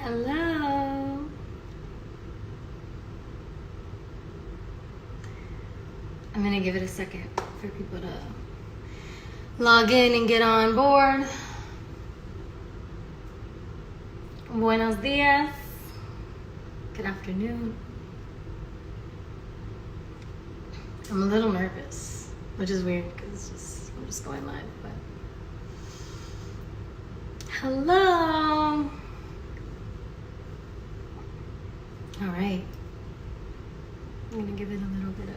Hello. I'm gonna give it a second for people to log in and get on board. Buenos dias. Good afternoon. I'm a little nervous, which is weird because I'm just going live, but hello. All right. I'm gonna give it a little bit of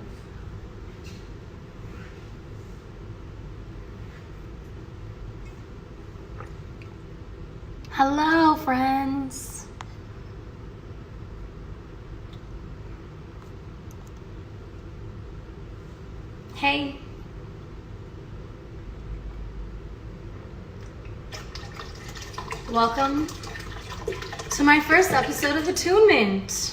hello, friends. Hey. Welcome to my first episode of Attunement.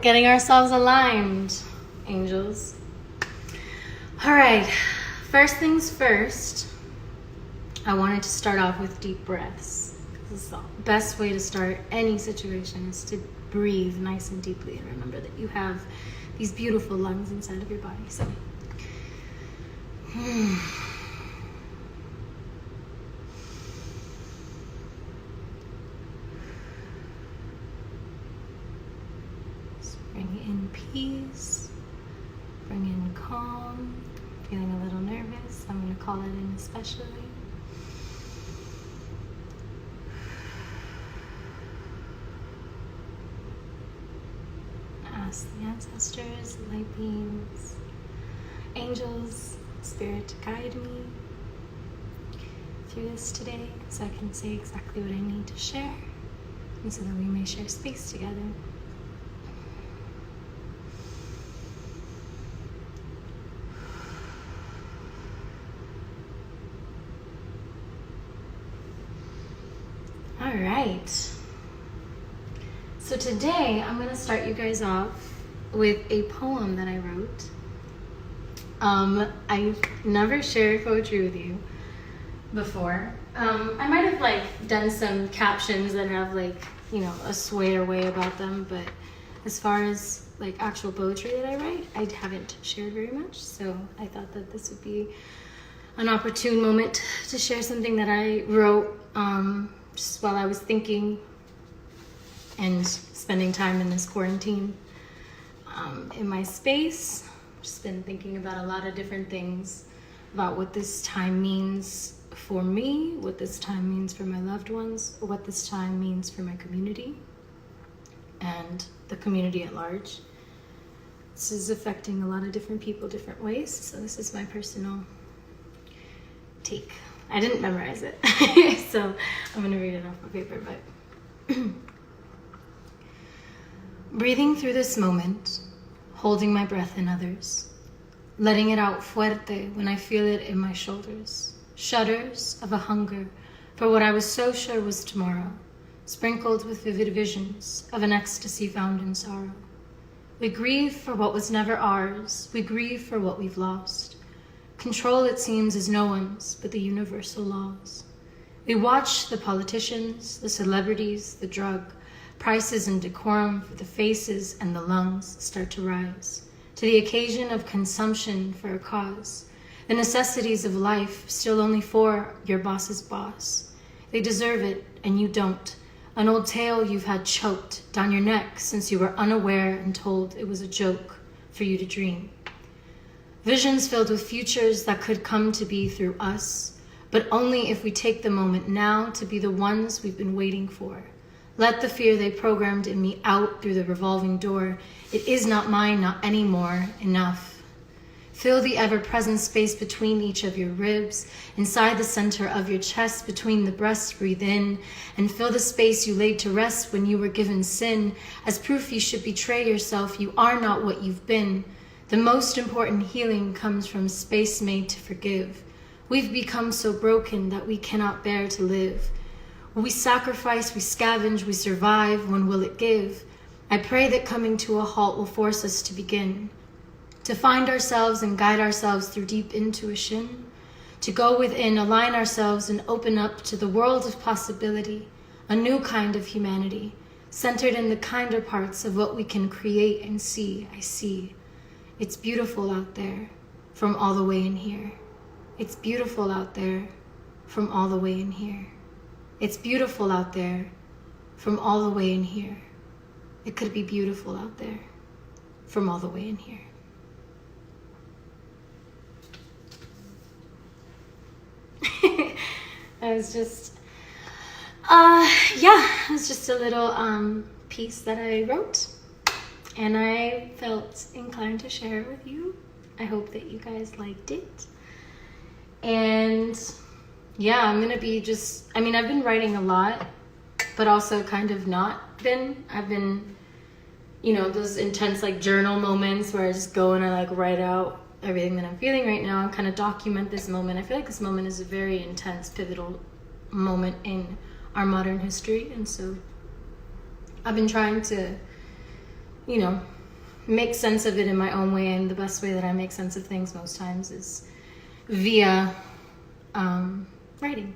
Getting ourselves aligned, angels. All right, first things first, I wanted to start off with deep breaths. This is the best way to start any situation is to breathe nice and deeply and remember that you have these beautiful lungs inside of your body. So, just bring in peace, bring in calm. Feeling a little nervous, I'm going to call it in especially. Ask the ancestors, light beings, angels, spirit to guide me through this today so I can say exactly what I need to share and so that we may share space together. All right. So today I'm going to start you guys off with a poem that I wrote. I've never shared poetry with you before. I might have done some captions that have a swear way about them, but as far as actual poetry that I write, I haven't shared very much. So I thought that this would be an opportune moment to share something that I wrote just while I was thinking and spending time in this quarantine in my space. Just been thinking about a lot of different things about what this time means for me, what this time means for my loved ones, what this time means for my community and the community at large. This is affecting a lot of different people different ways, so this is my personal take. I didn't memorize it, so I'm gonna read it off my paper, but breathing through this moment, holding my breath in others, letting it out fuerte when I feel it in my shoulders, shudders of a hunger for what I was so sure was tomorrow, sprinkled with vivid visions of an ecstasy found in sorrow. We grieve for what was never ours, we grieve for what we've lost. Control, it seems, is no one's but the universal laws. We watch the politicians, the celebrities, the drug, prices and decorum for the faces and the lungs start to rise to the occasion of consumption for a cause. The necessities of life still only for your boss's boss. They deserve it and you don't. An old tale you've had choked down your neck since you were unaware and told it was a joke for you to dream. Visions filled with futures that could come to be through us, but only if we take the moment now to be the ones we've been waiting for. Let the fear they programmed in me out through the revolving door. It is not mine, not anymore. Enough. Fill the ever-present space between each of your ribs, inside the center of your chest, between the breasts, breathe in, and fill the space you laid to rest when you were given sin. As proof you should betray yourself, you are not what you've been. The most important healing comes from space made to forgive. We've become so broken that we cannot bear to live. We sacrifice, we scavenge, we survive. When will it give? I pray that coming to a halt will force us to begin, to find ourselves and guide ourselves through deep intuition, to go within, align ourselves and open up to the world of possibility. a new kind of humanity, centered in the kinder parts of what we can create and see. I see. It's beautiful out there from all the way in here. It's beautiful out there from all the way in here. It's beautiful out there from all the way in here. It could be beautiful out there from all the way in here. It was just, it was just a little piece that I wrote, and I felt inclined to share it with you. I hope that you guys liked it. And yeah, I'm gonna be I've been writing a lot, but also kind of not been. I've been, those intense like journal moments where I just go and I like write out everything that I'm feeling right now and kind of document this moment. I feel like this moment is a very intense, pivotal moment in our modern history. And so I've been trying to, make sense of it in my own way. And the best way that I make sense of things most times is via writing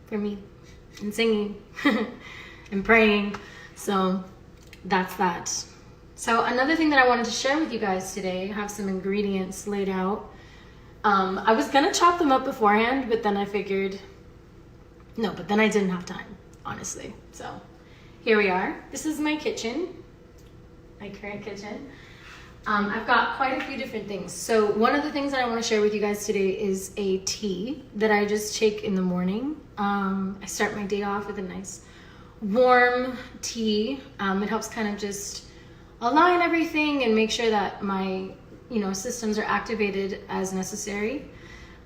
for me and singing and praying. So that's that. So another thing that I wanted to share with you guys today, I have some ingredients laid out. I was gonna chop them up beforehand, but then I figured, no, but then I didn't have time, honestly. So here we are. This is my kitchen, my current kitchen. I've got quite a few different things. So one of the things that I want to share with you guys today is a tea that I just take in the morning. I start my day off with a nice warm tea. It helps kind of just align everything and make sure that my systems are activated as necessary.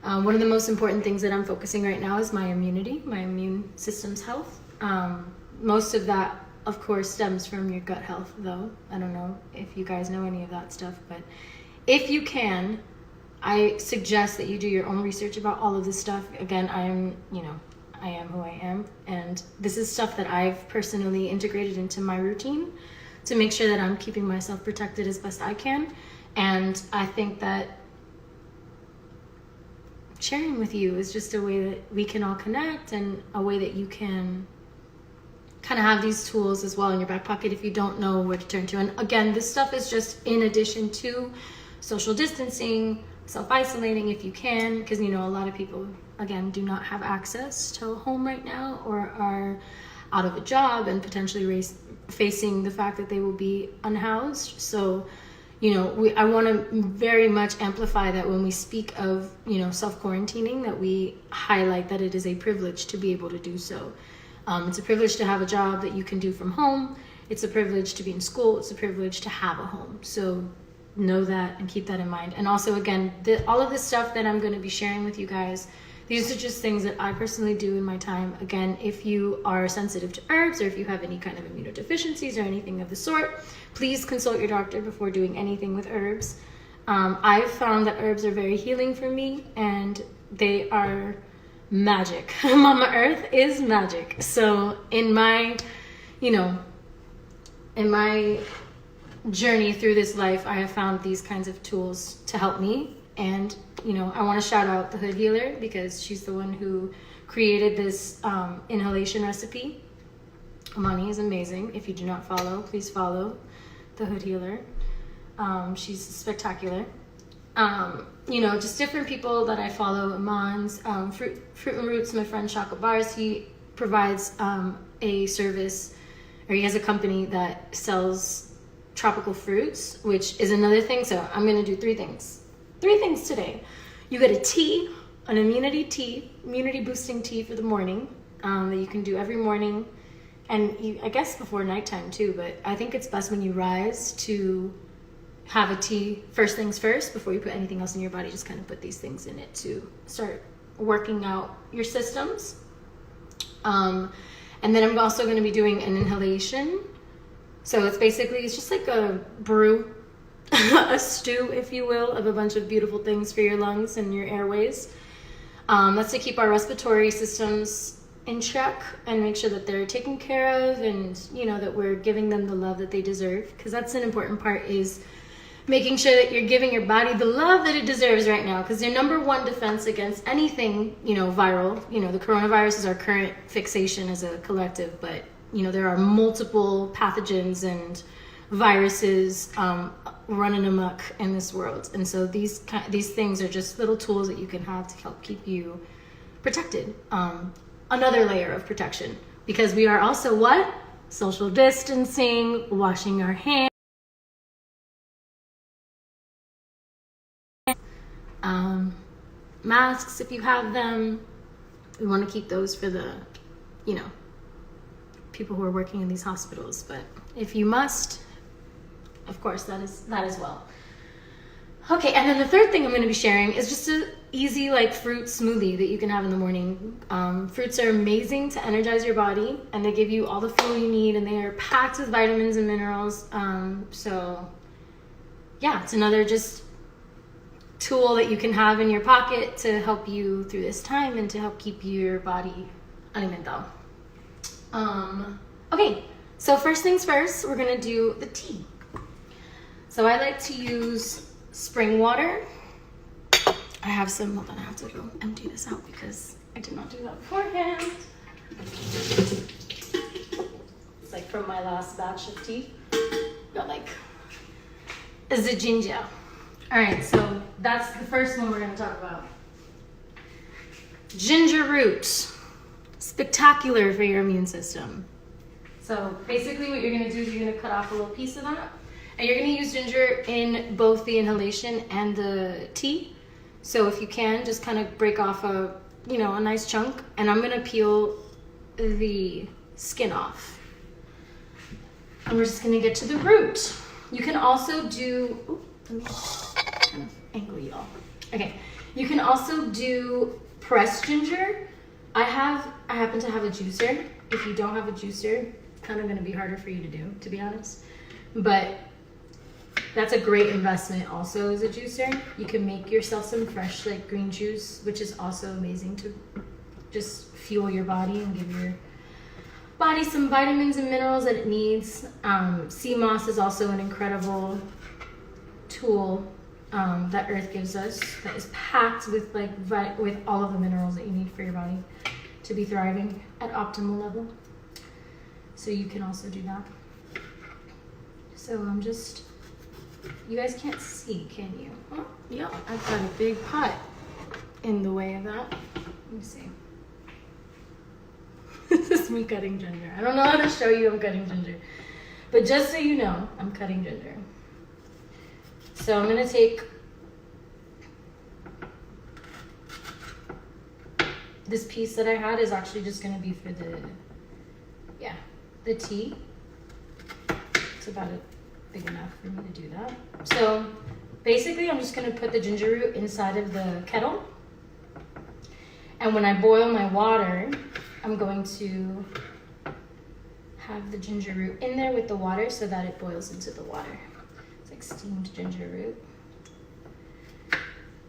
One of the most important things that I'm focusing right now is my immunity, my immune system's health. Most of that, of course, stems from your gut health, though. I don't know if you guys know any of that stuff, but if you can, I suggest that you do your own research about all of this stuff. Again, I am who I am, and this is stuff that I've personally integrated into my routine to make sure that I'm keeping myself protected as best I can. And I think that sharing with you is just a way that we can all connect, and a way that you can kind of have these tools as well in your back pocket if you don't know where to turn to. And again, this stuff is just in addition to social distancing, self-isolating if you can, because a lot of people, again, do not have access to a home right now, or are out of a job and potentially facing the fact that they will be unhoused. So I want to very much amplify that when we speak of self-quarantining, that we highlight that it is a privilege to be able to do so. It's a privilege to have a job that you can do from home. It's a privilege to be in school. It's a privilege to have a home. So know that and keep that in mind. And also, again, all of this stuff that I'm going to be sharing with you guys, these are just things that I personally do in my time. Again, if you are sensitive to herbs, or if you have any kind of immunodeficiencies or anything of the sort, please consult your doctor before doing anything with herbs. I've found that herbs are very healing for me, and they are magic. Mama Earth is magic. So in my journey through this life, I have found these kinds of tools to help me. And I want to shout out the Hood Healer, because she's the one who created this inhalation recipe. Amani is amazing. If you do not follow, please follow the Hood Healer. She's spectacular. Just different people that I follow. Amon's Fruit and Roots, my friend Shaka Bars, he provides a service, or he has a company that sells tropical fruits, which is another thing. So I'm going to do three things today. You get a tea, an immunity boosting tea for the morning, that you can do every morning, and I guess before nighttime too, but I think it's best when you rise to have a tea first things first before you put anything else in your body. Just kind of put these things in it to start working out your systems. And then I'm also going to be doing an inhalation. So it's just like a brew, a stew, if you will, of a bunch of beautiful things for your lungs and your airways. That's to keep our respiratory systems in check and make sure that they're taken care of, and that we're giving them the love that they deserve, because that's an important part, is making sure that you're giving your body the love that it deserves right now, because your number one defense against anything, viral, the coronavirus is our current fixation as a collective, but there are multiple pathogens and viruses running amok in this world, and so these things are just little tools that you can have to help keep you protected. Another layer of protection, because we are also what? Social distancing, washing our hands, masks if you have them. We want to keep those for the, people who are working in these hospitals. But if you must, of course, that as well. Okay, and then the third thing I'm going to be sharing is just an easy fruit smoothie that you can have in the morning. Fruits are amazing to energize your body, and they give you all the fuel you need, and they are packed with vitamins and minerals. So yeah, it's another just tool that you can have in your pocket to help you through this time and to help keep your body alimentado. Okay, so first things first, we're going to do the tea. So I like to use spring water. I have some, hold on, I have to go empty this out because I did not do that beforehand. It's from my last batch of tea. Got a ginger. All right, so that's the first one we're gonna talk about. Ginger root, spectacular for your immune system. So basically what you're gonna do is you're gonna cut off a little piece of that, and you're gonna use ginger in both the inhalation and the tea. So if you can, just kind of break off a nice chunk, and I'm gonna peel the skin off. And we're just gonna get to the root. You can also do, let me kind of angle y'all. Okay, you can also do pressed ginger. I happen to have a juicer. If you don't have a juicer, it's kind of gonna be harder for you to do, to be honest. But that's a great investment also as a juicer. You can make yourself some fresh green juice, which is also amazing to just fuel your body and give your body some vitamins and minerals that it needs. Sea moss is also an incredible tool that Earth gives us that is packed with with all of the minerals that you need for your body to be thriving at optimal level. So you can also do that. So I'm just, you guys can't see, can you? Oh, yeah, I've got a big pot in the way of that. Let me see. This is me cutting ginger. I don't know how to show you I'm cutting ginger, but just so you know, I'm cutting ginger. So I'm gonna take this piece that I had is actually just gonna be for the tea. It's about big enough for me to do that. So basically I'm just gonna put the ginger root inside of the kettle. And when I boil my water, I'm going to have the ginger root in there with the water so that it boils into the water. It's like steamed ginger root.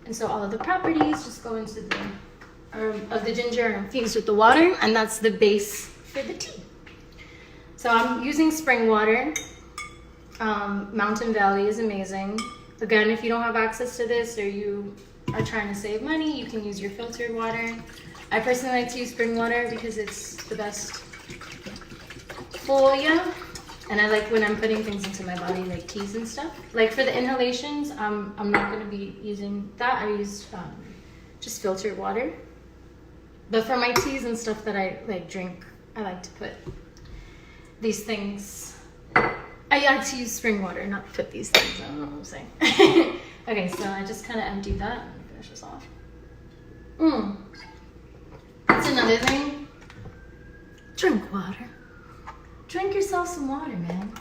And so all of the properties just go into of the ginger are infused with the water, and that's the base for the tea. So I'm using spring water. Mountain Valley is amazing. Again, if you don't have access to this or you are trying to save money, you can use your filtered water. I personally like to use spring water because it's the best for you. And I like when I'm putting things into my body, like teas and stuff. Like for the inhalations, I'm not going to be using that. I use just filtered water. But for my teas and stuff that I drink, I like to put these things. I like to use spring water, not put these things. I don't know what I'm saying. Okay, so I just kind of emptied that and finish this off. That's another thing. Drink water. Drink yourself some water, man.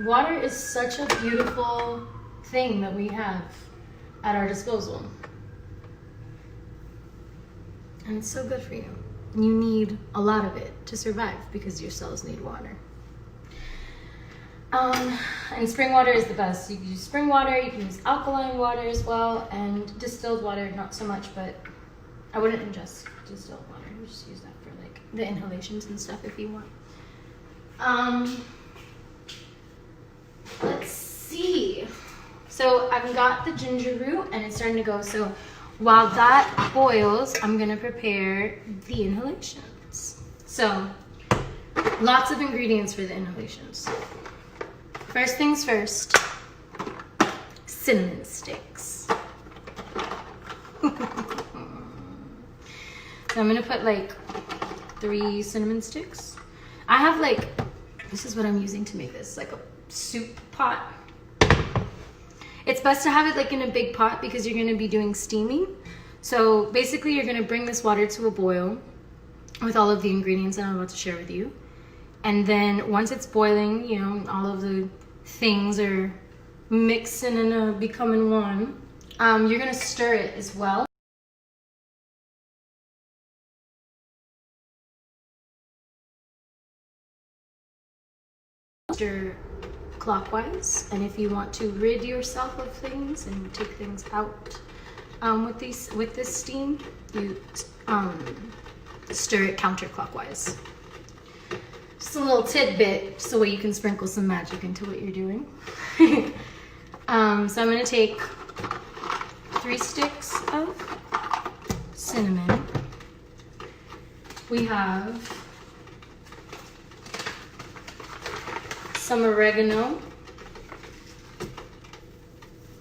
Water is such a beautiful thing that we have at our disposal. And it's so good for you. You need a lot of it to survive because your cells need water. And spring water is the best. You can use spring water, you can use alkaline water as well, and distilled water, not so much, but I wouldn't ingest distilled water. You just use that for the inhalations and stuff if you want. Let's see. So I've got the ginger root and it's starting to go. So while that boils, I'm gonna prepare the inhalations. So lots of ingredients for the inhalations. First things first, cinnamon sticks. So I'm gonna put like 3 cinnamon sticks. I have like, this is what I'm using to make this, like a soup pot. It's best to have it like in a big pot because you're gonna be doing steaming. So basically you're gonna bring this water to a boil with all of the ingredients that I'm about to share with you. And then once it's boiling, you know, all of the things are mixing and becoming one, you're gonna stir it as well. Stir clockwise, and if you want to rid yourself of things and take things out with this steam, you stir it counterclockwise. Just a little tidbit so you can sprinkle some magic into what you're doing. So I'm gonna take 3 sticks of cinnamon. We have some oregano,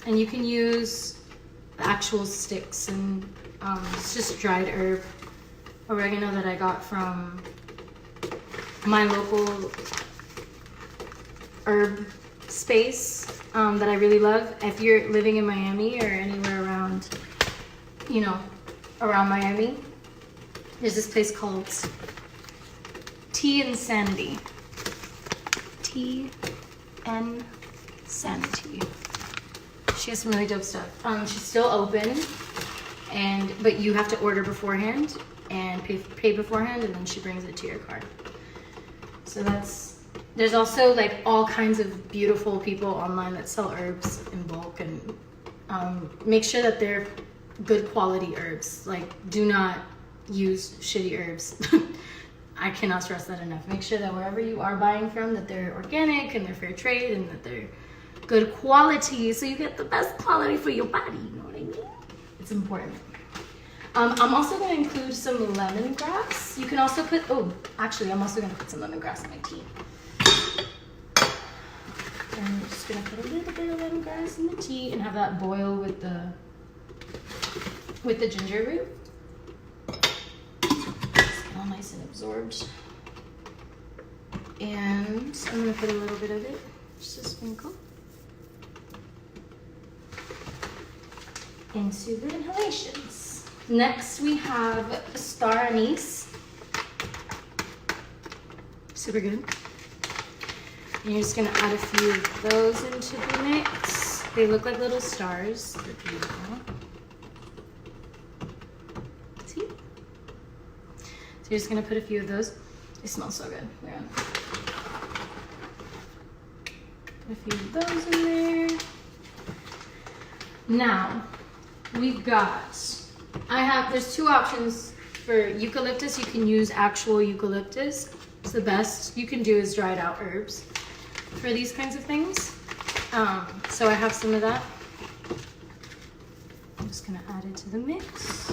and you can use the actual sticks, and it's just dried herb oregano that I got from my local herb space that I really love. If you're living in Miami or anywhere around, you know, around Miami, there's this place called Tea and Sanity. Tea and Sanity. She has some really dope stuff. She's still open, but you have to order beforehand and pay beforehand, and then she brings it to your car. So there's also like all kinds of beautiful people online that sell herbs in bulk, and make sure that they're good quality herbs. Like, do not use shitty herbs. I cannot stress that enough. Make sure that wherever you are buying from, that they're organic and they're fair trade and that they're good quality, so you get the best quality for your body, you know what I mean? It's important. I'm also going to include some lemongrass. You can also put, actually I'm also going to put some lemongrass in my tea. And I'm just going to put a little bit of lemongrass in the tea and have that boil with the ginger root. All nice and absorbed. And I'm going to put a little bit of it, just a sprinkle, into the inhalations. Next we have star anise. Super good. And you're just going to add a few of those into the mix. They look like little stars. They're beautiful. See? So you're just gonna put a few of those. They smell so good. Yeah. Put a few of those in there. Now, we've got, there's 2 options for eucalyptus. You can use actual eucalyptus. It's the best you can do is dried out herbs for these kinds of things. So I have some of that. I'm just gonna add it to the mix.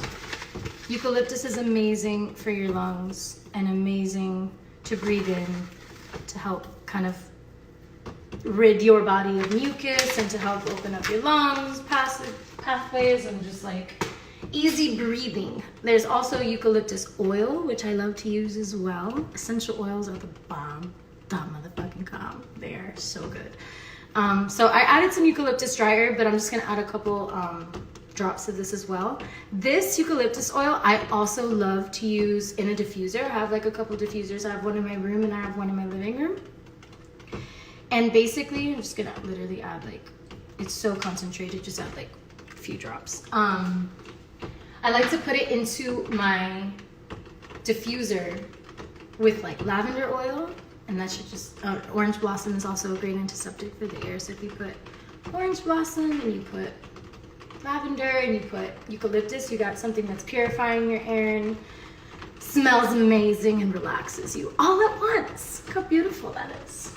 Eucalyptus is amazing for your lungs and amazing to breathe in to help kind of rid your body of mucus and to help open up your lungs, pathways, and just like easy breathing. There's also eucalyptus oil, which I love to use as well. Essential oils are the bomb. Motherfucking calm. They are so good. So I added some eucalyptus dry herb, but I'm just gonna add a couple drops of this as well. This eucalyptus oil I also love to use in a diffuser. I have like a couple diffusers. I have one in my room and I have one in my living room. And basically I'm just gonna literally add like, it's so concentrated, just add like a few drops. I like to put it into my diffuser with like lavender oil, and that should just, orange blossom is also a great antiseptic for the air. So if you put orange blossom and you put lavender and you put eucalyptus, you got something that's purifying your air and smells amazing and relaxes you all at once. Look how beautiful that is.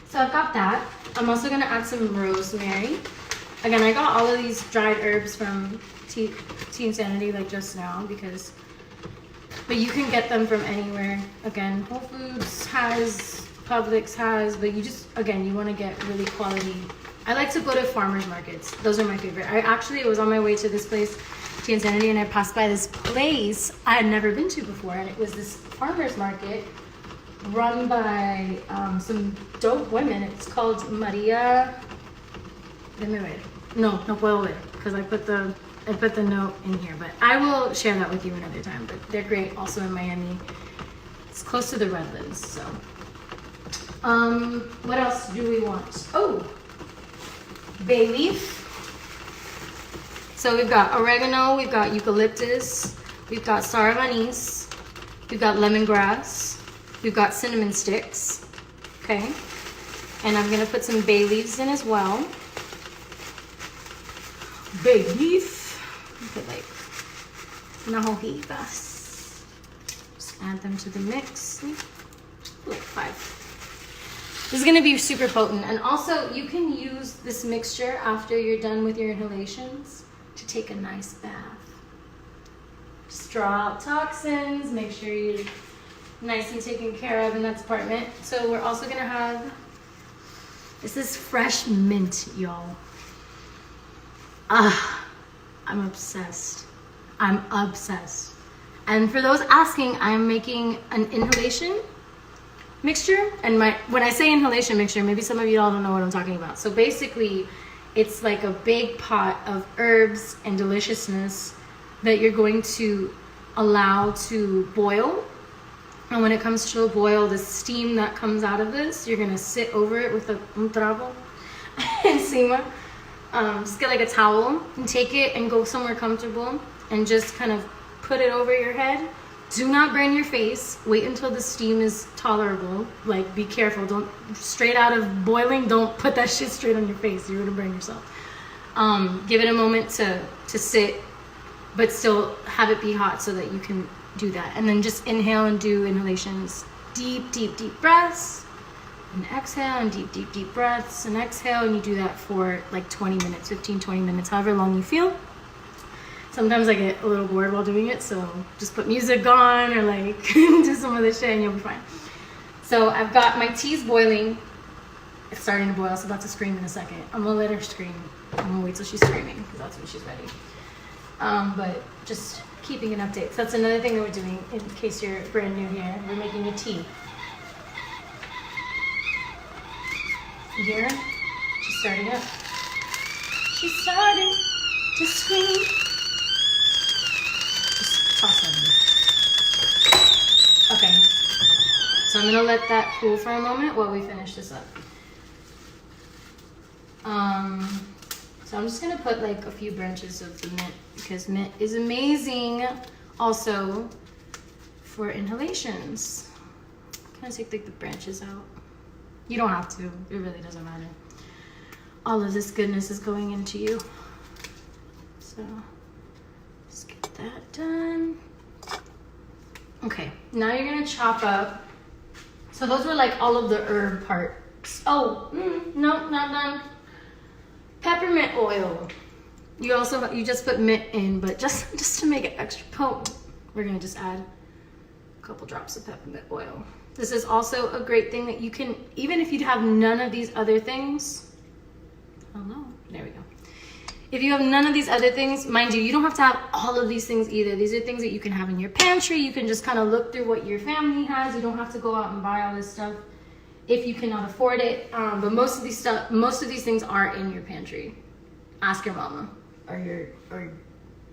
So I've got that. I'm also gonna add some rosemary. Again, I got all of these dried herbs from Tea Insanity like just now but you can get them from anywhere. Again, Whole Foods has, Publix has, but you just, again, you want to get really quality. I like to go to farmers markets. Those are my favorite. I actually was on my way to this place, Tea Insanity, and I passed by this place I had never been to before, and it was this farmers market run by some dope women. It's called Maria. No puedo ver, because I put the note in here, but I will share that with you another time. But they're great, also in Miami. It's close to the Redlands, so. What else do we want? Oh, bay leaf. So we've got oregano, we've got eucalyptus, we've got star of anise, we've got lemongrass, we've got cinnamon sticks, okay? And I'm gonna put some bay leaves in as well. Bay leaf. Put like unas hojitas. Just add them to the mix. Like 5. This is gonna be super potent. And also you can use this mixture after you're done with your inhalations to take a nice bath. Just draw out toxins, make sure you're nice and taken care of in that department. So we're also gonna have, this is fresh mint, y'all. I'm obsessed. I'm obsessed. And for those asking, I'm making an inhalation mixture. And when I say inhalation mixture, maybe some of you all don't know what I'm talking about. So basically, it's like a big pot of herbs and deliciousness that you're going to allow to boil. And when it comes to a boil, the steam that comes out of this, you're gonna sit over it with un trago encima. Just get like a towel and take it and go somewhere comfortable and just kind of put it over your head. Do not burn your face. Wait until the steam is tolerable. Like, be careful. Don't, straight out of boiling, don't put that shit straight on your face. You're gonna burn yourself. Give it a moment to sit, but still have it be hot so that you can do that. And then just inhale and do inhalations. Deep, deep, deep breaths. And exhale, and deep, deep, deep breaths, and exhale, and you do that for like 20 minutes, 15, 20 minutes, however long you feel. Sometimes I get a little bored while doing it, so just put music on or like do some other shit and you'll be fine. So I've got my tea's boiling. It's starting to boil, so I'm about to scream in a second. I'm gonna let her scream. I'm gonna wait till she's screaming, because that's when she's ready. But just keeping an update. So that's another thing that we're doing, in case you're brand new here. We're making a tea. You hear her? She's starting up. She's starting to scream. Just toss it. Okay. So I'm gonna let that cool for a moment while we finish this up. So I'm just gonna put like a few branches of the mint, because mint is amazing also for inhalations. Kind of take like the branches out. You don't have to, it really doesn't matter. All of this goodness is going into you. So, let's get that done. Okay, now you're gonna chop up. So those were like all of the herb parts. Oh, no, not done. Peppermint oil. You just put mint in, but just to make it extra potent, we're gonna just add a couple drops of peppermint oil. This is also a great thing that you can, even if you have none of these other things. Oh no, there we go. If you have none of these other things, mind you, you don't have to have all of these things either. These are things that you can have in your pantry. You can just kind of look through what your family has. You don't have to go out and buy all this stuff if you cannot afford it. But most of these things are in your pantry. Ask your mama or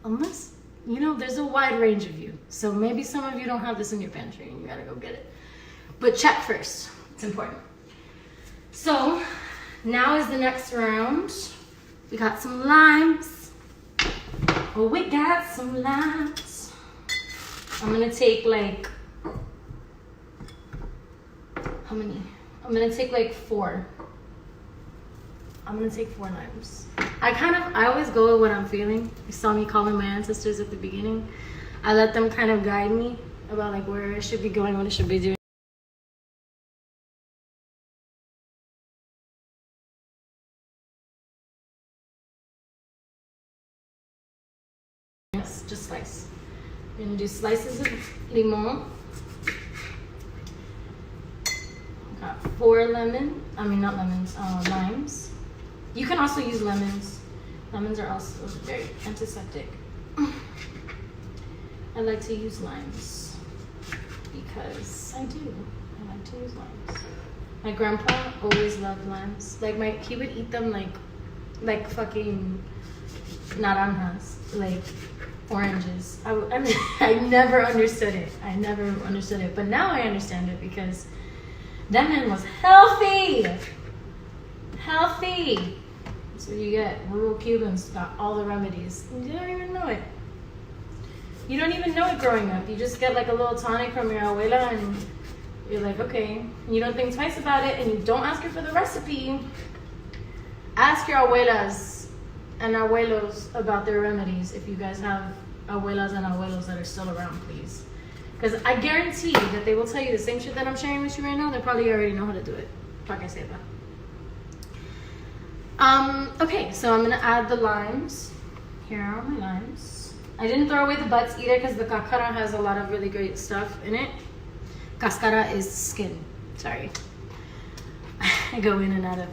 unless, you know, there's a wide range of you. So maybe some of you don't have this in your pantry and you gotta go get it. But check first, it's important. So now is the next round. We got some limes. Oh, we got some limes. I'm gonna take like, how many? I'm gonna take like 4. I'm gonna take 4 limes. I always go with what I'm feeling. You saw me calling my ancestors at the beginning. I let them kind of guide me about like where I should be going, what I should be doing. yes, just slice. We're gonna do slices of limon. Got 4 limes. You can also use lemons. Lemons are also very antiseptic. I like to use limes because I do. I like to use limes. My grandpa always loved limes. Like he would eat them like fucking naranjas, like oranges. I mean, I never understood it. But now I understand it because that man was healthy. That's what you get. Rural Cubans got all the remedies. You don't even know it. You don't even know it growing up. You just get like a little tonic from your abuela and you're like, okay. You don't think twice about it and you don't ask her for the recipe. Ask your abuelas and abuelos about their remedies if you guys have abuelas and abuelos that are still around, please. Because I guarantee that they will tell you the same shit that I'm sharing with you right now. They probably already know how to do it. Pa que sepa. Okay, so I'm gonna add the limes. Here are my limes. I didn't throw away the butts either because the cascara has a lot of really great stuff in it. Cascara is skin. Sorry. I go in and out of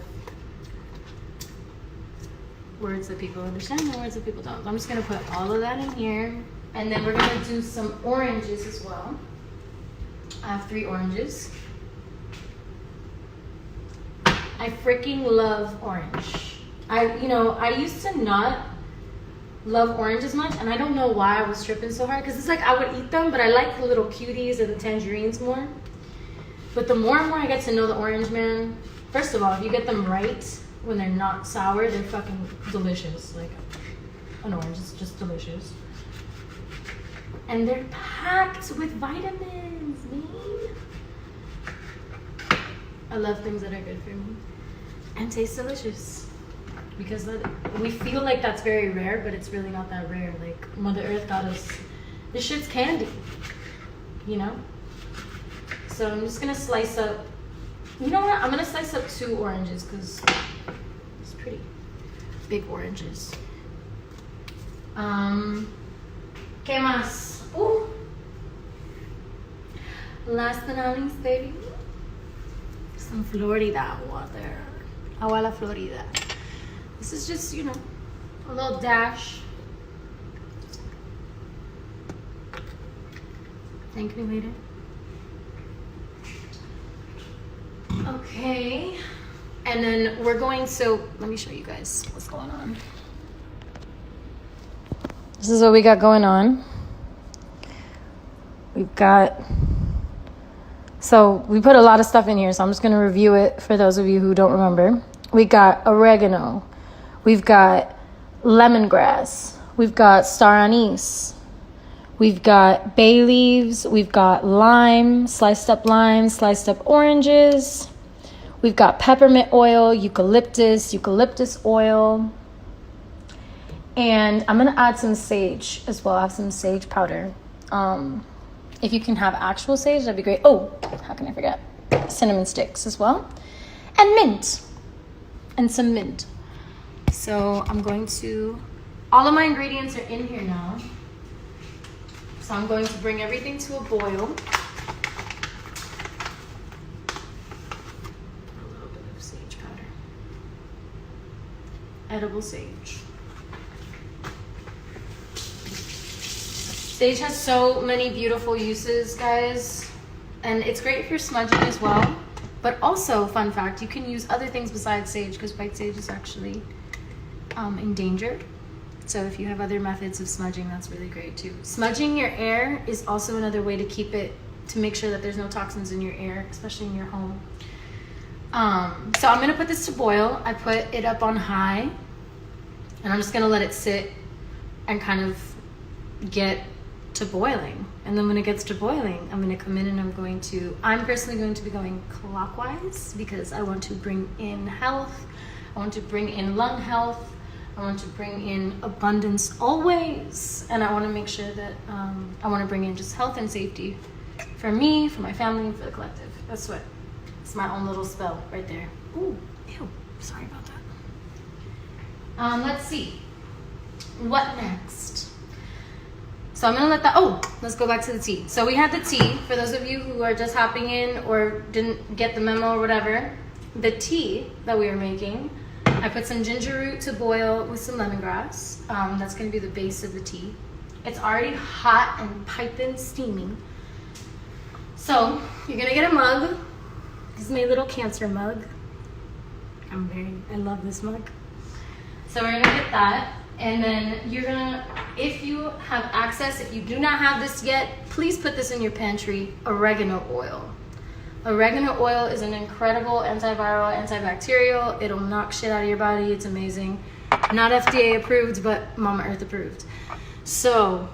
words that people understand and words that people don't. So I'm just gonna put all of that in here. And then we're gonna do some oranges as well. I have 3 oranges. I freaking love orange. I used to not love orange as much, and I don't know why I was tripping so hard, because it's like I would eat them, but I like the little cuties and the tangerines more. But the more and more I get to know the orange, man, first of all, if you get them right, when they're not sour, they're fucking delicious. Like, an orange is just delicious. And they're packed with vitamins, man. I love things that are good for me and taste delicious, because we feel like that's very rare, but it's really not that rare. Like, Mother Earth got us, this shit's candy, you know? So I'm just gonna slice up, you know what? I'm gonna slice up 2 oranges because it's pretty big oranges. ¿Qué más? Last but not least, baby, some Florida water. Agua la Florida. This is just, a little dash. Thank me later. Okay. And then we're going, so let me show you guys what's going on. This is what we got going on. So we put a lot of stuff in here, so I'm just going to review it for those of you who don't remember. We got oregano. We've got lemongrass. We've got star anise. We've got bay leaves. We've got lime, sliced up oranges. We've got peppermint oil, eucalyptus oil. And I'm going to add some sage as well. I have some sage powder. If you can have actual sage, that'd be great. Oh, how can I forget? Cinnamon sticks as well. And mint. And some mint. So I'm going to, all of my ingredients are in here now. So I'm going to bring everything to a boil. A little bit of sage powder. Edible sage. Sage has so many beautiful uses, guys. And it's great for smudging as well. But also, fun fact, you can use other things besides sage, because white sage is actually endangered. So if you have other methods of smudging, that's really great too. Smudging your air is also another way to make sure that there's no toxins in your air, especially in your home. So I'm gonna put this to boil. I put it up on high, and I'm just gonna let it sit and kind of get to boiling. And then when it gets to boiling, I'm gonna come in and I'm personally going to be going clockwise, because I want to bring in health. I want to bring in lung health. I want to bring in abundance always. And I want to make sure that I want to bring in just health and safety for me, for my family, and for the collective. It's my own little spell right there. Ooh, ew, sorry about that. Let's see. What next? So I'm gonna let that, oh, let's go back to the tea. So we had the tea, for those of you who are just hopping in or didn't get the memo or whatever, the tea that we are making, I put some ginger root to boil with some lemongrass. That's gonna be the base of the tea. It's already hot and piping steaming. So you're gonna get a mug. This is my little cancer mug. I love this mug. So we're gonna get that. And then you're gonna, if you have access, if you do not have this yet, please put this in your pantry, oregano oil. Oregano oil is an incredible antiviral, antibacterial. It'll knock shit out of your body. It's amazing. Not FDA approved, but Mama Earth approved. So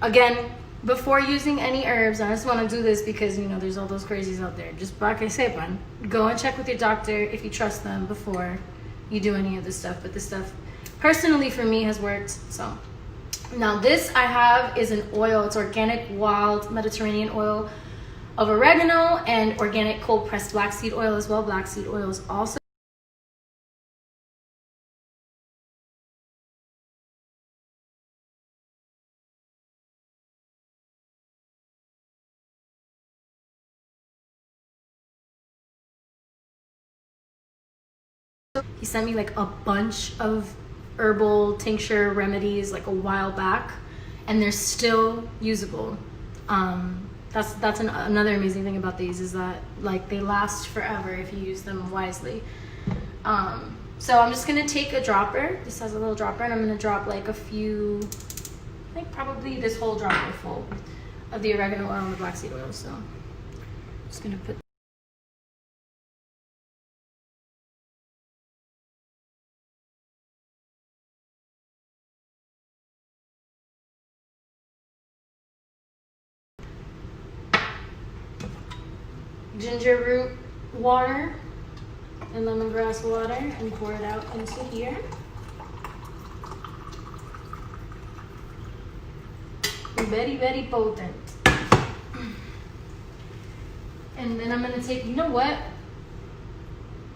again, before using any herbs, I just want to do this because, you know, there's all those crazies out there. Just para que sepan, go and check with your doctor if you trust them before you do any of this stuff. But this stuff, personally for me, has worked. So now this I have is an oil. It's organic wild Mediterranean oil of oregano and organic cold pressed black seed oil as well. Black seed oil is also he sent me like a bunch of herbal tincture remedies like a while back, and they're still usable. That's another amazing thing about these is that like they last forever if you use them wisely. So I'm just gonna take a dropper. This has a little dropper, and I'm gonna drop like a few, I think probably this whole dropper full of the oregano oil and the black seed oil. So I'm just gonna put ginger root water and lemongrass water and pour it out into here. Very, very potent. And then I'm gonna take, you know what?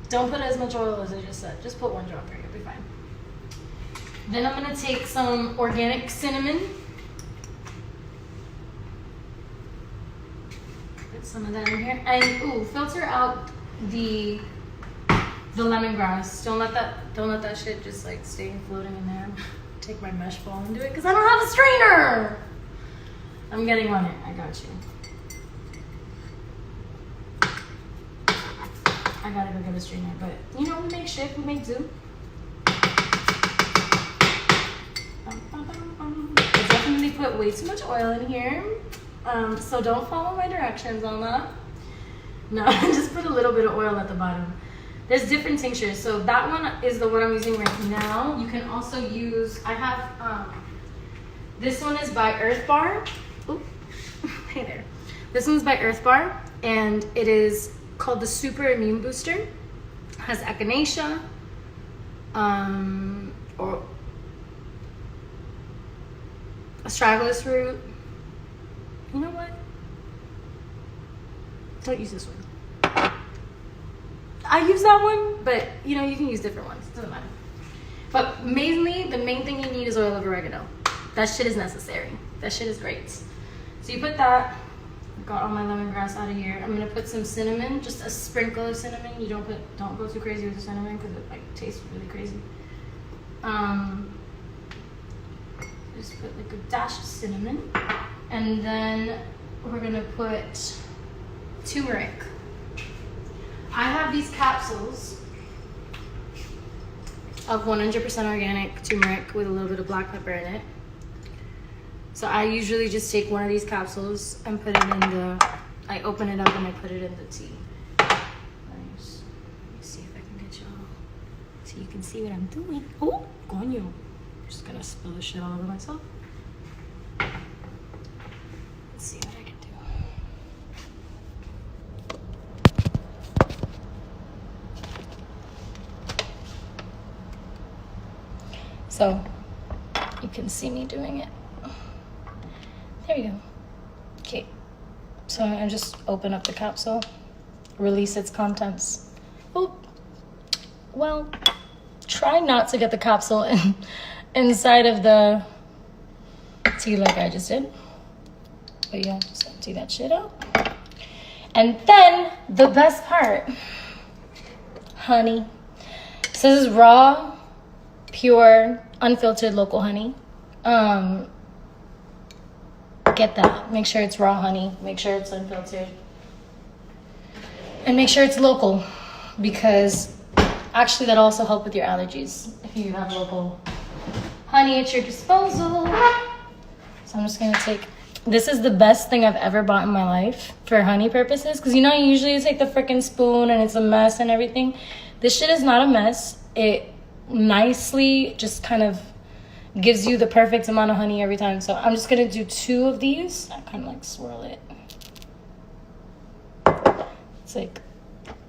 Don't put as much oil as I just said. Just put one dropper, you'll be fine. Then I'm gonna take some organic cinnamon. Some of that in here, and filter out the lemongrass. Don't let that shit just like stay floating in there. Take my mesh ball and do it because I don't have a strainer. I'm getting on it. I got you. I gotta go get a strainer, but you know, we make shit. We make do. I definitely put way too much oil in here. So don't follow my directions on that. No, just put a little bit of oil at the bottom. There's different tinctures. So that one is the one I'm using right now. You can also use, I have, this one is by Earth Bar. Ooh, hey there. This one's by Earth Bar, and it is called the Super Immune Booster. It has echinacea, or astragalus root. You know what? Don't use this one. I use that one, but you know, you can use different ones. Doesn't matter. But mainly, the main thing you need is oil of oregano. That shit is necessary. That shit is great. So you put that. Got all my lemongrass out of here. I'm gonna put some cinnamon, just a sprinkle of cinnamon. You don't go too crazy with the cinnamon because it like tastes really crazy. Just put like a dash of cinnamon. And then we're gonna put turmeric. I have these capsules of 100% organic turmeric with a little bit of black pepper in it. So I usually just take one of these capsules and put it in I open it up and I put it in the tea. Let me see if I can get y'all so you can see what I'm doing. Oh, coño. I'm just gonna spill the shit all over myself. See what I can do. So you can see me doing it. There we go. Okay, so I just open up the capsule, release its contents. Oh, well, try not to get the capsule inside of the tea like I just did. But yeah, just empty that shit out. And then the best part, honey. So this is raw, pure, unfiltered local honey. Get that. Make sure it's raw honey. Make sure it's unfiltered. And make sure it's local, because actually that'll also help with your allergies if you have local honey at your disposal. So I'm just gonna take, this is the best thing I've ever bought in my life for honey purposes, because you know you usually take the freaking spoon and it's a mess and everything. This shit is not a mess. It nicely just kind of gives you the perfect amount of honey every time. So I'm just gonna do 2 of these. I kind of like swirl it. It's like,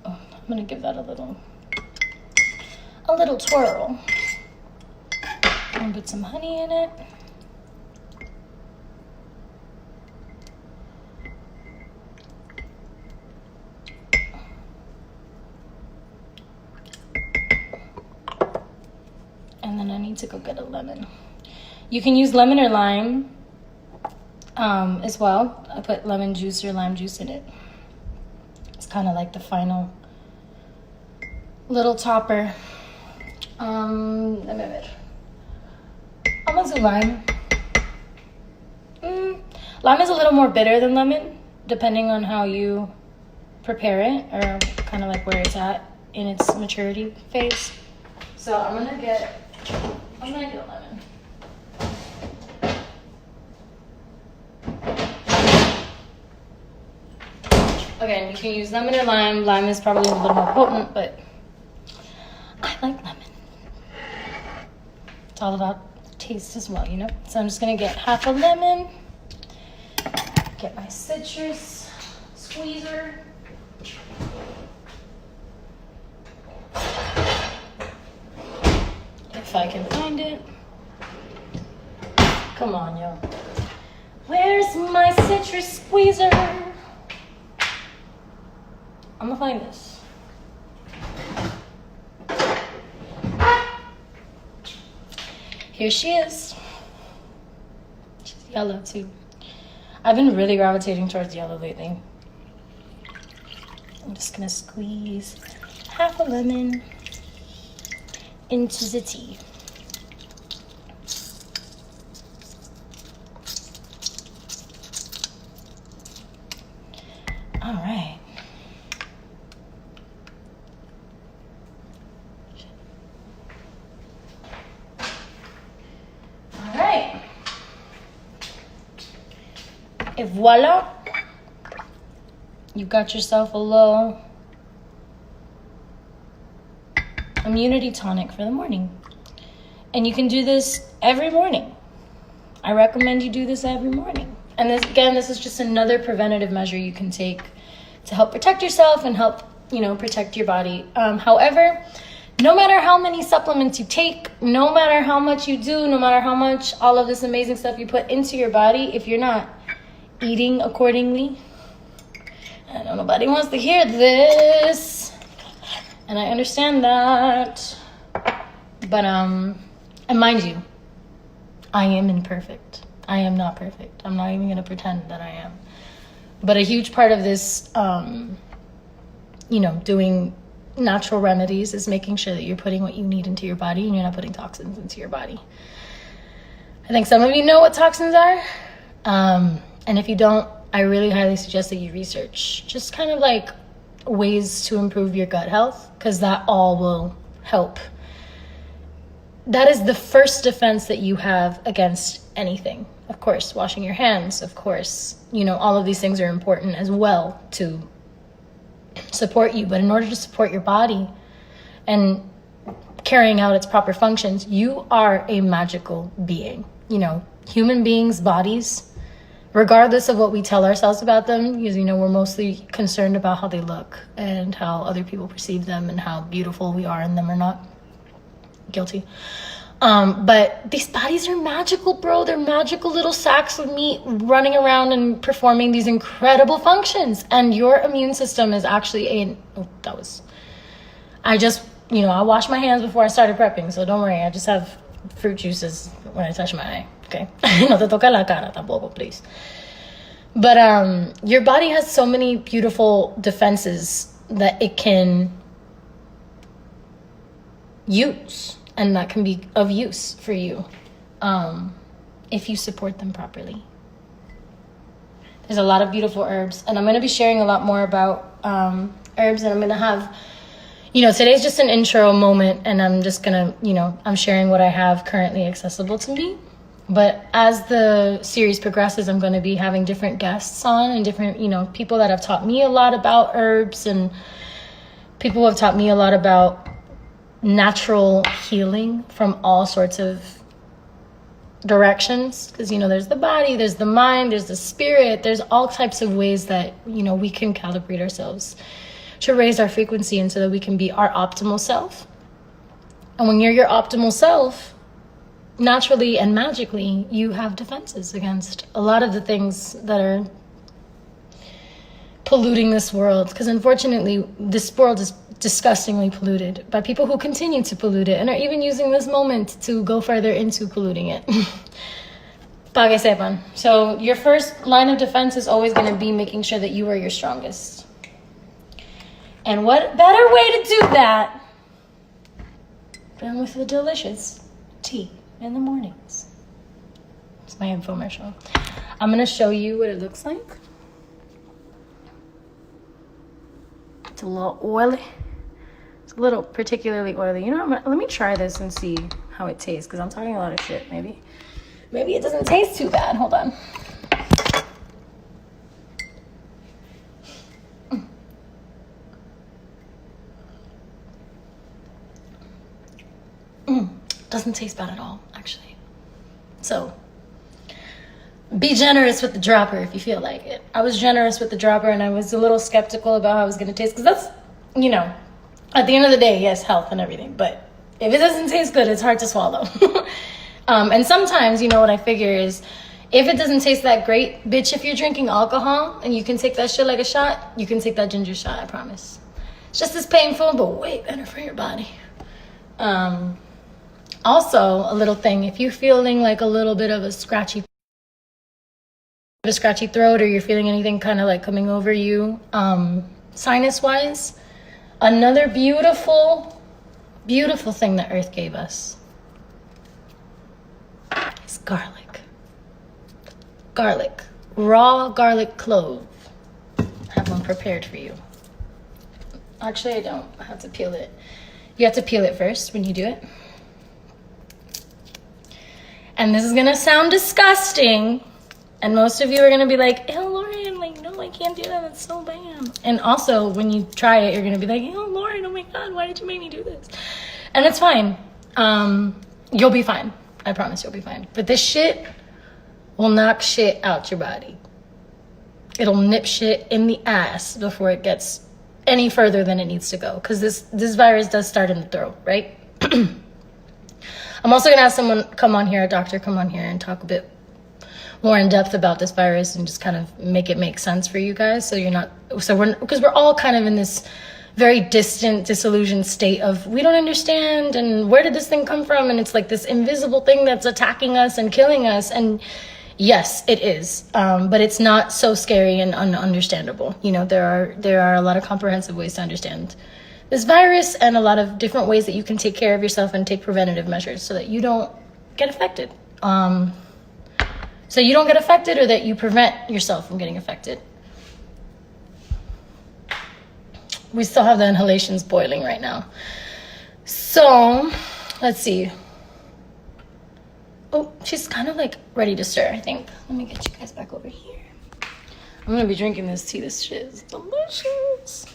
oh, I'm gonna give that a little twirl. I'm gonna put some honey in it. And then I need to go get a lemon. You can use lemon or lime as well. I put lemon juice or lime juice in it. It's kind of like the final little topper. I'm gonna do lime. Lime is a little more bitter than lemon, depending on how you prepare it, or kind of like where it's at in its maturity phase. So I'm gonna get a lemon. Again, you can use lemon or lime. Lime is probably a little more potent, but I like lemon. It's all about taste as well, you know? So I'm just gonna get half a lemon, get my citrus squeezer. If I can find it. Come on, yo. Where's my citrus squeezer? I'm gonna find this. Here she is. She's yellow too. I've been really gravitating towards yellow lately. I'm just gonna squeeze half a lemon into the tea. All right. All right. Et voila. You got yourself a little immunity tonic for the morning. And you can do this every morning. I recommend you do this every morning. And this is just another preventative measure you can take to help protect yourself and help, protect your body. However, no matter how many supplements you take, no matter how much you do, no matter how much all of this amazing stuff you put into your body, if you're not eating accordingly, I know nobody wants to hear this, and I understand that, but and mind you, I am imperfect. I am not perfect. I'm not even going to pretend that I am. But a huge part of this, doing natural remedies is making sure that you're putting what you need into your body and you're not putting toxins into your body. I think some of you know what toxins are. And if you don't, I really highly suggest that you research just kind of like ways to improve your gut health, because that all will help. That is the first defense that you have against anything. Of course, washing your hands, of course, all of these things are important as well to support you. But in order to support your body and carrying out its proper functions, you are a magical being. Human beings' bodies, regardless of what we tell ourselves about them, because, we're mostly concerned about how they look and how other people perceive them and how beautiful we are in them or not. Guilty. But these bodies are magical, bro. They're magical little sacks of meat running around and performing these incredible functions. And your immune system is actually I washed my hands before I started prepping, so don't worry. I just have fruit juices when I touch my eye, okay? No te toca la cara tampoco, please. But your body has so many beautiful defenses that it can use, and that can be of use for you if you support them properly. There's a lot of beautiful herbs, and I'm going to be sharing a lot more about herbs, and I'm going to have, today's just an intro moment, and I'm just going to, I'm sharing what I have currently accessible to me. But as the series progresses, I'm going to be having different guests on, and different, people that have taught me a lot about herbs, and people who have taught me a lot about natural healing from all sorts of directions. Because, there's the body, there's the mind, there's the spirit, there's all types of ways that, we can calibrate ourselves to raise our frequency and so that we can be our optimal self. And when you're your optimal self, naturally and magically, you have defenses against a lot of the things that are polluting this world. Because unfortunately, this world is disgustingly polluted by people who continue to pollute it and are even using this moment to go further into polluting it. Pa que sepan. So your first line of defense is always going to be making sure that you are your strongest. And what better way to do that than with the delicious tea in the mornings? It's my infomercial. I'm going to show you what it looks like. It's a little oily. It's a little particularly oily. Let me try this and see how it tastes, because I'm talking a lot of shit. Maybe it doesn't taste too bad. Hold on. Doesn't taste bad at all, actually. So be generous with the dropper if you feel like it. I was generous with the dropper, and I was a little skeptical about how it was going to taste, because that's, at the end of the day, yes, health and everything, but if it doesn't taste good, it's hard to swallow. And sometimes, what I figure is, if it doesn't taste that great, bitch, if you're drinking alcohol and you can take that shit like a shot, you can take that ginger shot, I promise. It's just as painful, but way better for your body. Also, a little thing, if you're feeling like a little bit of a scratchy throat, or you're feeling anything kind of like coming over you, sinus-wise, another beautiful, beautiful thing that Earth gave us is garlic. Garlic. Raw garlic clove. I have one prepared for you. Actually, I don't. I have to peel it. You have to peel it first when you do it. And this is going to sound disgusting. And most of you are going to be like, ew, Lauren, no, I can't do that. That's so bad. And also, when you try it, you're going to be like, ew, Lauren, oh my God, why did you make me do this? And it's fine. You'll be fine. I promise you'll be fine. But this shit will knock shit out your body. It'll nip shit in the ass before it gets any further than it needs to go. Because this virus does start in the throat, right? I'm also going to have someone come on here, a doctor come on here and talk a bit more in depth about this virus and just kind of make it make sense for you guys. Because we're all kind of in this very distant, disillusioned state of, we don't understand, and where did this thing come from? And it's like this invisible thing that's attacking us and killing us. And yes, it is. But it's not so scary and ununderstandable. There are a lot of comprehensive ways to understand this virus, and a lot of different ways that you can take care of yourself and take preventative measures so that you don't get affected. Or that you prevent yourself from getting affected. We still have the inhalations boiling right now. So, let's see. Oh, she's kind of like ready to stir, I think. Let me get you guys back over here. I'm going to be drinking this tea. This shit is delicious.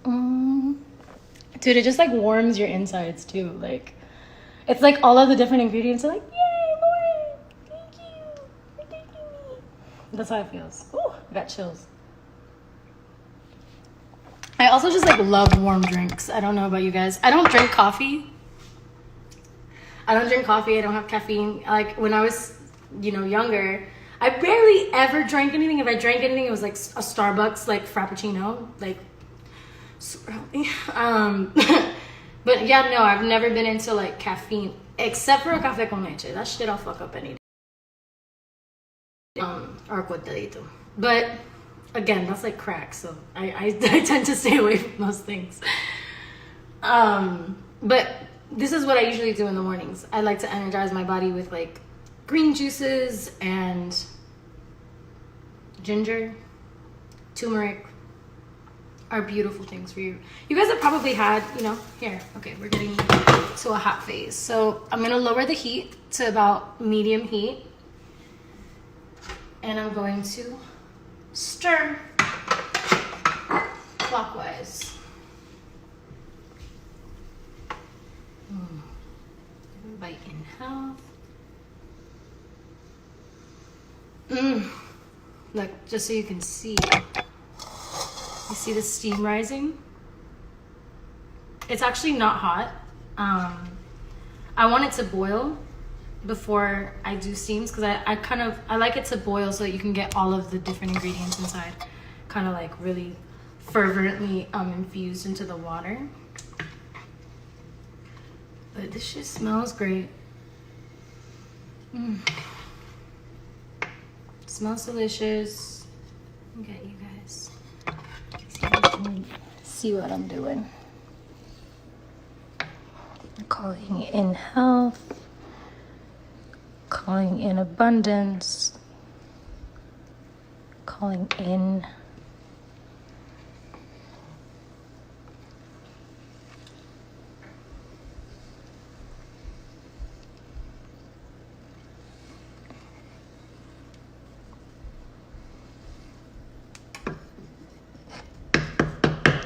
Dude, it just like warms your insides too. Like, it's like all of the different ingredients are like, yay, Lauren, thank you for taking me. That's how it feels. Ooh, I got chills. I also just like love warm drinks. I don't know about you guys. I don't drink coffee. I don't have caffeine. Like when I was, younger, I barely ever drank anything. If I drank anything, it was like a Starbucks, like Frappuccino, like super healthy. But yeah, no, I've never been into like caffeine except for a café con leche. That shit I'll fuck up any day. Or cortadito. But again, that's like crack, so I tend to stay away from those things. But this is what I usually do in the mornings. I like to energize my body with like green juices and ginger, turmeric are beautiful things for you. You guys have probably had, you know, here, okay, we're getting to a hot phase. So I'm gonna lower the heat to about medium heat. And I'm going to stir clockwise. Bite in half. Look, just so you can see. You see the steam rising? It's actually not hot. I want it to boil before I do steams because I like it to boil so that you can get all of the different ingredients inside kind of like really fervently infused into the water. But this shit smells great. Smells delicious. Okay, you guys. So you can see what I'm doing. I'm calling in health. Calling in abundance. Calling in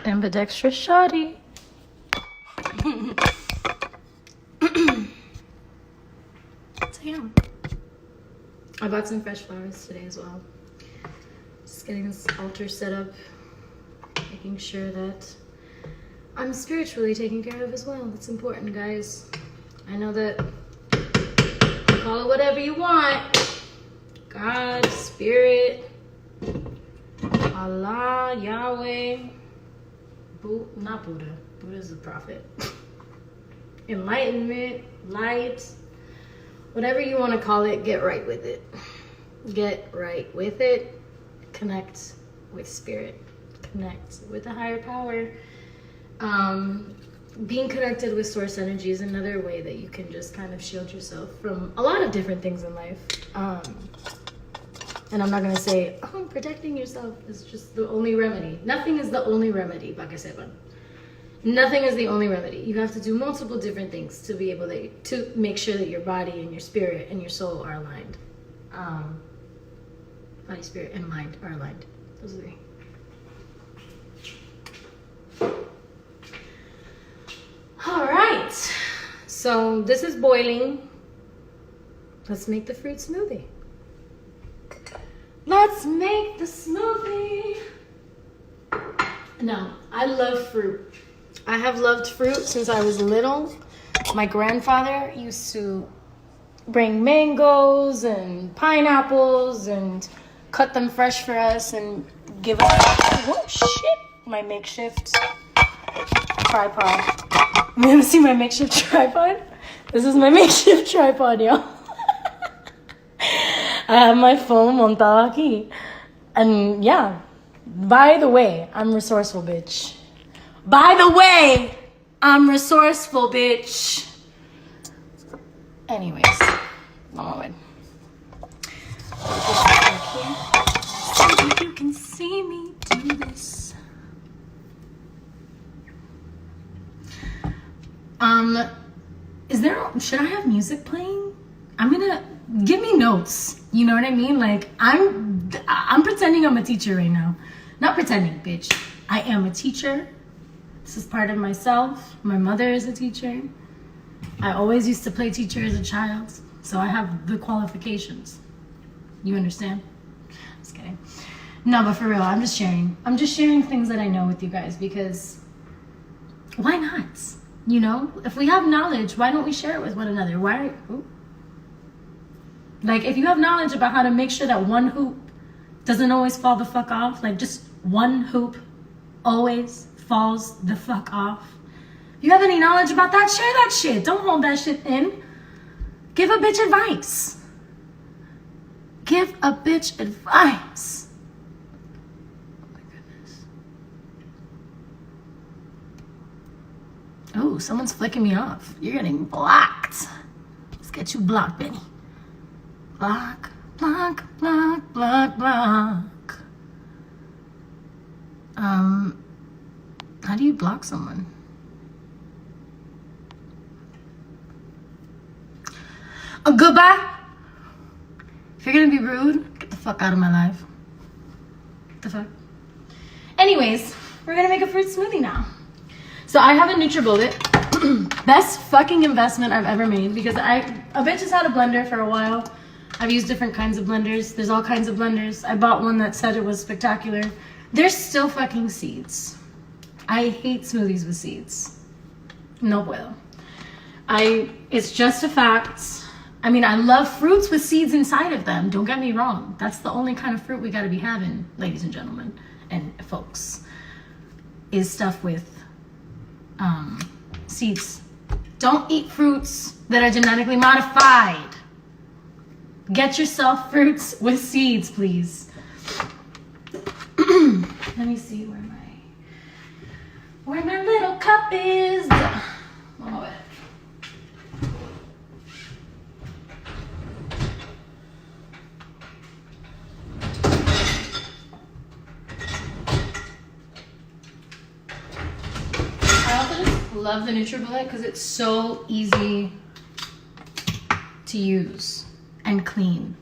ambidextrous shoddy. So yeah, I bought some fresh flowers today as well. Just getting this altar set up, making sure that I'm spiritually taken care of as well. That's important, guys. I know that you call it whatever you want. God, Spirit, Allah, Yahweh, not Buddha. Buddha's a prophet. Enlightenment, light, whatever you want to call it, get right with it. Get right with it. Connect with spirit. Connect with a higher power. Being connected with source energy is another way that you can just kind of shield yourself from a lot of different things in life. And I'm not going to say, oh, protecting yourself is just the only remedy. Nothing is the only remedy, para que sepan. Nothing is the only remedy. You have to do multiple different things to be able to make sure that your body and your spirit and your soul are aligned. Body, spirit, and mind are aligned. Those are the. All right. So this is boiling. Let's make the fruit smoothie. Let's make the smoothie. Now, I love fruit. I have loved fruit since I was little. My grandfather used to bring mangoes and pineapples and cut them fresh for us and give us, oh shit, my makeshift tripod. You ever see my makeshift tripod? This is my makeshift tripod, y'all. I have my phone montada aquí. And yeah, by the way, I'm resourceful, bitch. By the way, I'm resourceful, bitch. Anyways, vamos a ver. So you can see me do this. Should I have music playing? Give me notes. You know what I mean? Like, I'm pretending I'm a teacher right now. Not pretending, bitch. I am a teacher. This is part of myself. My mother is a teacher. I always used to play teacher as a child, so I have the qualifications. You understand? Just kidding. No, but for real, I'm just sharing. I'm just sharing things that I know with you guys because why not? You know, if we have knowledge, why don't we share it with one another? Like, if you have knowledge about how to make sure that one hoop doesn't always fall the fuck off, like just one hoop always falls the fuck off, You have any knowledge about that? Share that shit. Don't hold that shit in. Give a bitch advice. Give a bitch advice. Oh my goodness. Oh, someone's flicking me off. You're getting blocked. Let's get you blocked, Benny. Block, block, block, block, block. How do you block someone? Oh, goodbye. If you're gonna be rude, get the fuck out of my life. What the fuck? Anyways, we're gonna make a fruit smoothie now. So I have a NutriBullet. Best fucking investment I've ever made because a bitch has had a blender for a while. I've used different kinds of blenders. There's all kinds of blenders. I bought one that said it was spectacular. There's still fucking seeds. I hate smoothies with seeds. No puedo. It's just a fact. I mean, I love fruits with seeds inside of them. Don't get me wrong. That's the only kind of fruit we gotta be having, ladies and gentlemen and folks, is stuff with seeds. Don't eat fruits that are genetically modified. Get yourself fruits with seeds, please. Let me see where my little cup is. Oh, wait. I also just love the NutriBullet because it's so easy to use and clean.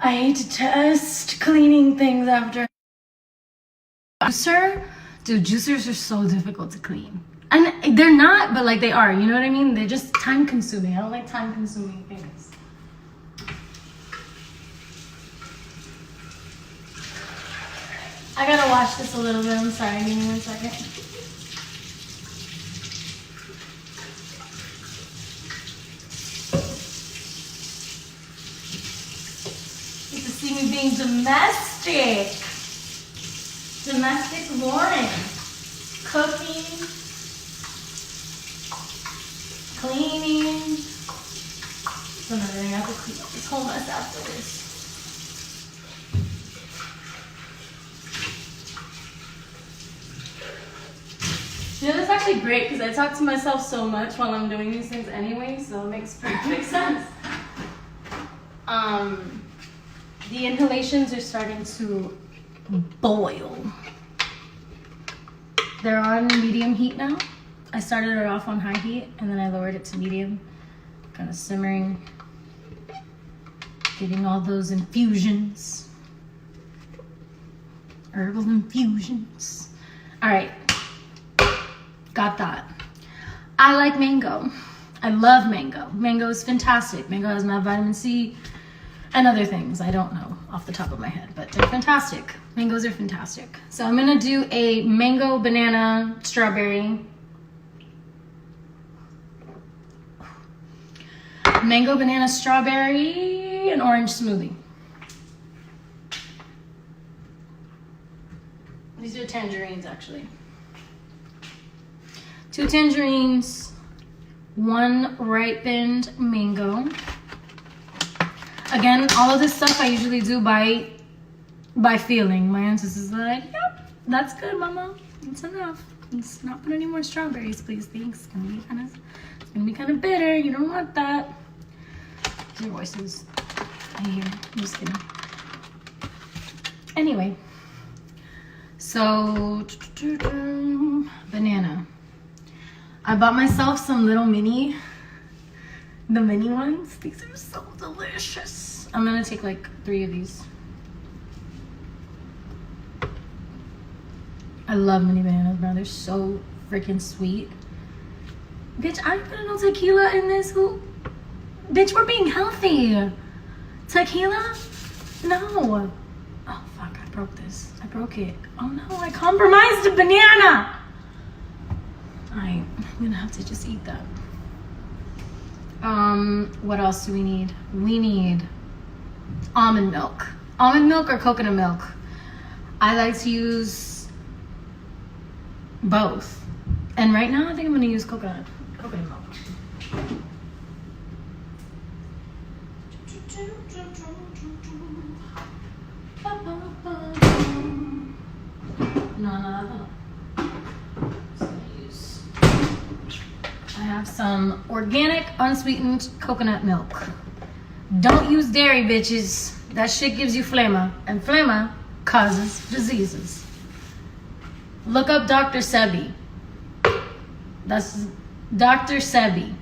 I hate to test cleaning things after. Juicer? Dude, juicers are so difficult to clean. And they're not, but like they are, you know what I mean? They're just time consuming. I don't like time consuming things. I gotta wash this a little bit, I'm sorry, give me 1 second. You can see me being domestic. Domestic Lauren. Cooking. Cleaning. That's another thing. I have to clean up this whole mess afterwards. You know, that's actually great because I talk to myself so much while I'm doing these things anyway, so it makes perfect sense. The inhalations are starting to boil. They're on medium heat now. I started it off on high heat and then I lowered it to medium, kind of simmering, getting all those infusions, herbal infusions. All right, got that. I like mango. I love mango. Mango is fantastic. Mango has my vitamin C and other things. I don't know off the top of my head, but they're fantastic. Mangoes are fantastic. So I'm gonna do a mango, banana, strawberry. Mango, banana, strawberry, and orange smoothie. These are tangerines, actually. 2 tangerines, 1 ripened mango. Again, all of this stuff I usually do by feeling. My ancestors are like, yep, that's good, mama. That's enough. Let's not put any more strawberries, please. Thanks. It's gonna be kind of bitter. You don't want that. Your voices. I hear. I'm just kidding. Anyway, so banana. I bought myself some little mini ones. These are so delicious. I'm gonna take like 3 of these. I love mini bananas, bro. They're so freaking sweet. Bitch, I ain't putting no tequila in this. Bitch, we're being healthy. Tequila? No. Oh, fuck, I broke this. I broke it. Oh no, I compromised a banana. I'm gonna have to just eat that. What else do we need? We need almond milk. Almond milk or coconut milk? I like to use both. And right now, I think I'm gonna use coconut milk. No. I have some organic, unsweetened coconut milk. Don't use dairy, bitches. That shit gives you phlegma, and phlegma causes diseases. Look up Dr. Sebi. That's Dr. Sebi.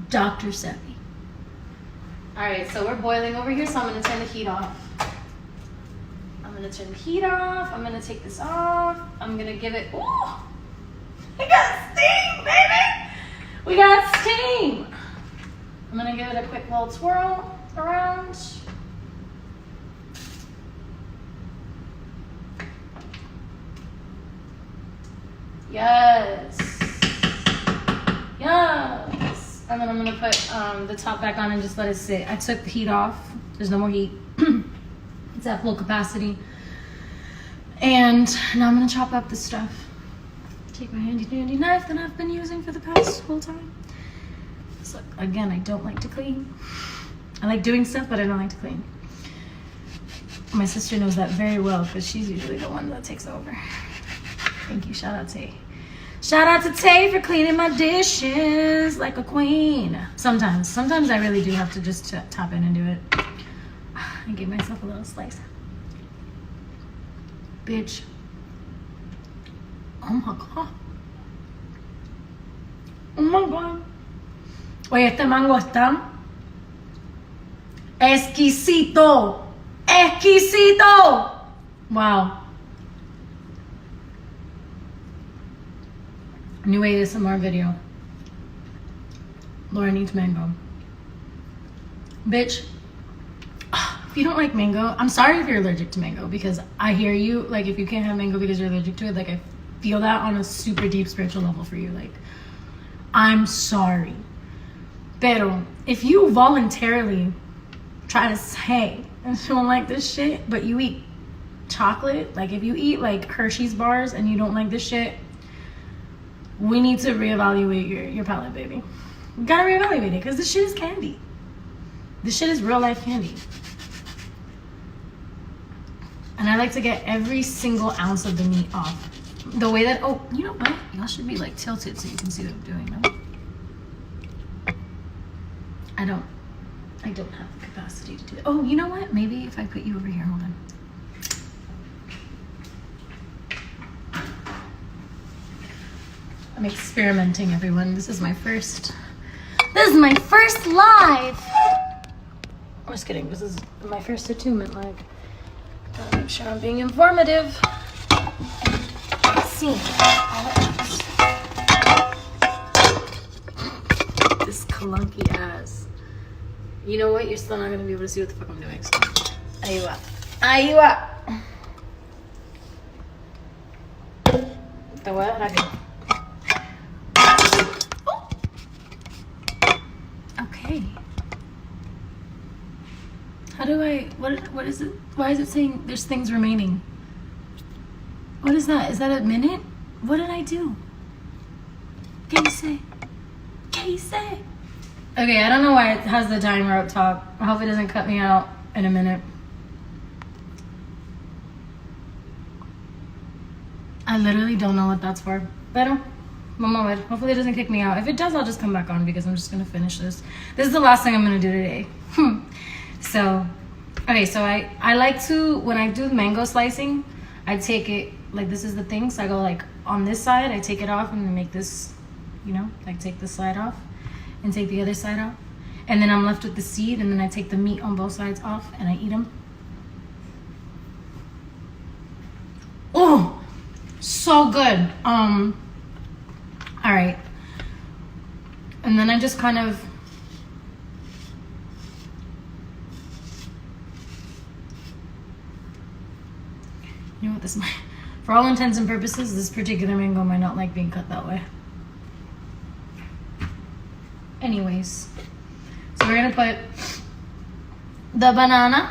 Dr. Sebi. All right, so we're boiling over here, so I'm gonna turn the heat off. I'm gonna take this off. I'm gonna give it, ooh, we got steam, baby. We got steam. I'm gonna give it a quick little twirl around. Yes. And then I'm gonna put the top back on and just let it sit. I took the heat off. There's no more heat. It's at full capacity. And now I'm gonna chop up this stuff. Take my handy dandy knife that I've been using for the past whole time. So again, I don't like to clean. I like doing stuff, but I don't like to clean. My sister knows that very well because she's usually the one that takes over. Thank you, shout out Tay. Shout out to Tay for cleaning my dishes like a queen. Sometimes I really do have to just tap in and do it. I give myself a little slice. Bitch. Oh my God. Oh my God. Oye, este mango está exquisito. Exquisito. Wow. New ASMR video. Lauren eats mango. Bitch. If you don't like mango, I'm sorry if you're allergic to mango, because I hear you. Like, if you can't have mango because you're allergic to it, like, I feel that on a super deep spiritual level for you. Like, I'm sorry. Pero if you voluntarily try to say and you don't like this shit, but you eat chocolate, like if you eat like Hershey's bars and you don't like this shit, we need to reevaluate your palate, baby. We gotta reevaluate it, because this shit is candy. This shit is real life candy. And I like to get every single ounce of the meat off. The way that, oh, you know what? Y'all should be like tilted so you can see what I'm doing, no? I don't have the capacity to do that. Oh, you know what? Maybe if I put you over here, hold on. I'm experimenting, everyone. This is my first live. I'm just kidding. This is my first attunement live. Gotta make sure I'm being informative. Let's see. This clunky ass. You know what? You're still not gonna be able to see what the fuck I'm doing. So, ahí va. Ahí va. Te voy a dejar aquí. Okay. How do I, what is it? Why is it saying there's things remaining? What is that? Is that a minute? What did I do? ¿Qué hice? ¿Qué hice? Okay, I don't know why it has the timer up top. I hope it doesn't cut me out in a minute. I literally don't know what that's for. Pero, vamos a ver. Hopefully it doesn't kick me out. If it does, I'll just come back on because I'm just gonna finish this. This is the last thing I'm gonna do today. So, okay, so I like to, when I do mango slicing, I take it, like this is the thing, so I go like on this side, I take it off and make this, you know, like take this side off and take the other side off. And then I'm left with the seed, and then I take the meat on both sides off and I eat them. Oh, so good. All right. And then I just kind of, you know what, this might, for all intents and purposes, this particular mango might not like being cut that way. Anyways, so we're gonna put the banana